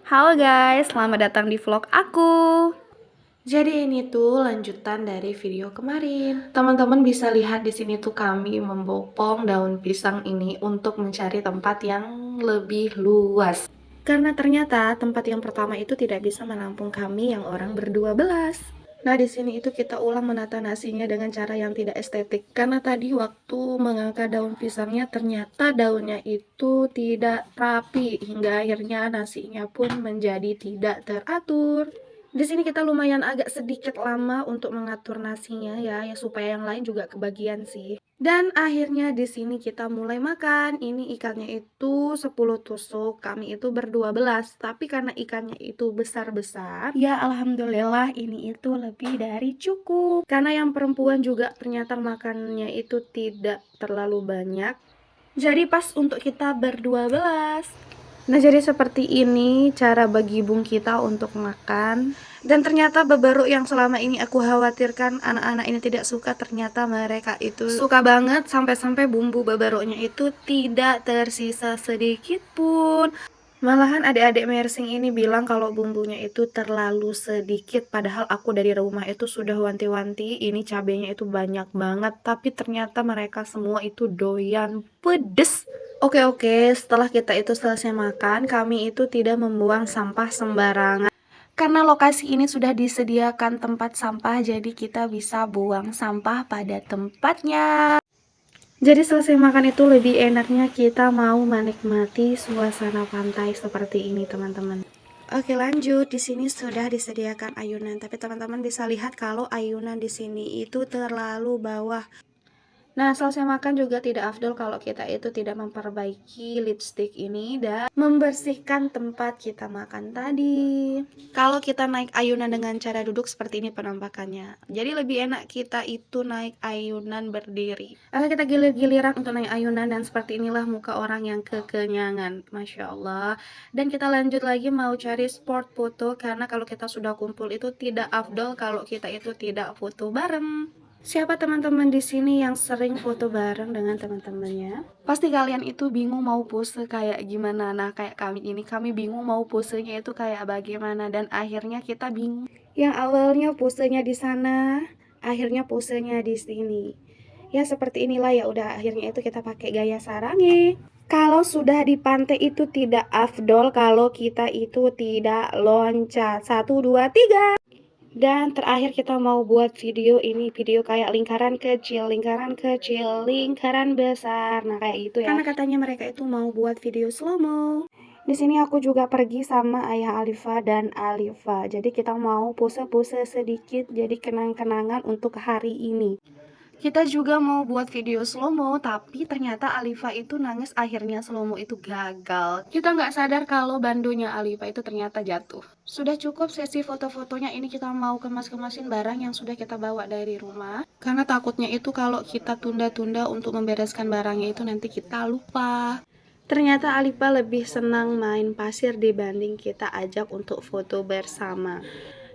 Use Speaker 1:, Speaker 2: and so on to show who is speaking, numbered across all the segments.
Speaker 1: Halo guys, selamat datang di vlog aku.
Speaker 2: Jadi ini tuh lanjutan dari video kemarin. Teman-teman bisa lihat di sini tuh kami membopong daun pisang ini untuk mencari tempat yang lebih luas.
Speaker 1: Karena ternyata tempat yang pertama itu tidak bisa menampung kami yang orang berdua belas. Nah, di sini itu kita ulang menata nasinya dengan cara yang tidak estetik. Karena tadi waktu mengangkat daun pisangnya ternyata daunnya itu tidak rapi hingga akhirnya nasinya pun menjadi tidak teratur. Di sini kita lumayan agak sedikit lama untuk mengatur nasinya ya supaya yang lain juga kebagian sih. Dan akhirnya di sini kita mulai makan. Ini ikannya itu 10 tusuk, kami itu berdua belas. Tapi karena ikannya itu besar-besar, ya alhamdulillah ini itu lebih dari cukup. Karena yang perempuan juga ternyata makannya itu tidak terlalu banyak. Jadi pas untuk kita berdua belas. Nah, jadi seperti ini cara bagi bung kita untuk makan. Dan ternyata beberuk yang selama ini aku khawatirkan anak-anak ini tidak suka, ternyata mereka itu suka banget, sampai-sampai bumbu beberuknya itu tidak tersisa sedikit pun. Malahan adik-adik Mersing ini bilang kalau bumbunya itu terlalu sedikit, padahal aku dari rumah itu sudah wanti-wanti ini cabenya itu banyak banget, tapi ternyata mereka semua itu doyan pedes. Oke, setelah kita itu selesai makan, kami itu tidak membuang sampah sembarangan. Karena lokasi ini sudah disediakan tempat sampah, jadi kita bisa buang sampah pada tempatnya. Jadi selesai makan itu lebih enaknya kita mau menikmati suasana pantai seperti ini, teman-teman. Oke, lanjut. Di sini sudah disediakan ayunan, tapi teman-teman bisa lihat kalau ayunan di sini itu terlalu bawah. Nah, selesai makan juga tidak afdol kalau kita itu tidak memperbaiki lipstick ini dan membersihkan tempat kita makan tadi. Kalau kita naik ayunan dengan cara duduk seperti ini penampakannya. Jadi lebih enak kita itu naik ayunan berdiri. Karena kita gilir-giliran untuk naik ayunan dan seperti inilah muka orang yang kekenyangan. Masya Allah. Dan kita lanjut lagi mau cari spot foto karena kalau kita sudah kumpul itu tidak afdol kalau kita itu tidak foto bareng. Siapa teman-teman di sini yang sering foto bareng dengan teman-temannya? Pasti kalian itu bingung mau pose kayak gimana. Nah, kayak kami ini, kami bingung mau posenya itu kayak bagaimana dan akhirnya kita bingung. Yang awalnya posenya di sana, akhirnya posenya di sini. Ya seperti inilah, ya udah akhirnya itu kita pakai gaya sarangi. Kalau sudah di pantai itu tidak afdol kalau kita itu tidak loncat. 1, 2, 3. Dan terakhir kita mau buat video ini, video kayak lingkaran kecil, lingkaran besar. Nah, kayak gitu ya. Karena katanya mereka itu mau buat video slow-mo. Di sini aku juga pergi sama ayah Alifa dan Alifa. Jadi kita mau pose-pose sedikit jadi kenang-kenangan untuk hari ini. Kita juga mau buat video slow-mo, tapi ternyata Alifa itu nangis, akhirnya slow-mo itu gagal. Kita nggak sadar kalau bandonya Alifa itu ternyata jatuh. Sudah cukup sesi foto-fotonya, ini kita mau kemas-kemasin barang yang sudah kita bawa dari rumah. Karena takutnya itu kalau kita tunda-tunda untuk membereskan barangnya itu nanti kita lupa. Ternyata Alifa lebih senang main pasir dibanding kita ajak untuk foto bersama.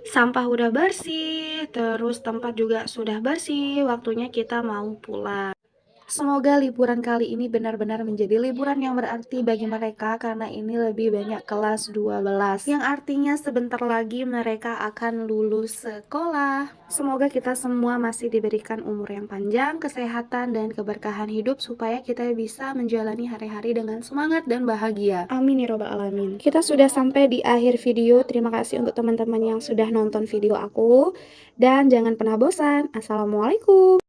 Speaker 1: Sampah udah bersih, terus tempat juga sudah bersih, waktunya kita mau pulang. Semoga liburan kali ini benar-benar menjadi liburan yang berarti bagi mereka karena ini lebih banyak kelas 12 yang artinya sebentar lagi mereka akan lulus sekolah. Semoga kita semua masih diberikan umur yang panjang, kesehatan, dan keberkahan hidup supaya kita bisa menjalani hari-hari dengan semangat dan bahagia. Amin ya robbal alamin. Kita sudah sampai di akhir video. Terima kasih untuk teman-teman yang sudah nonton video aku dan jangan pernah bosan. Assalamualaikum.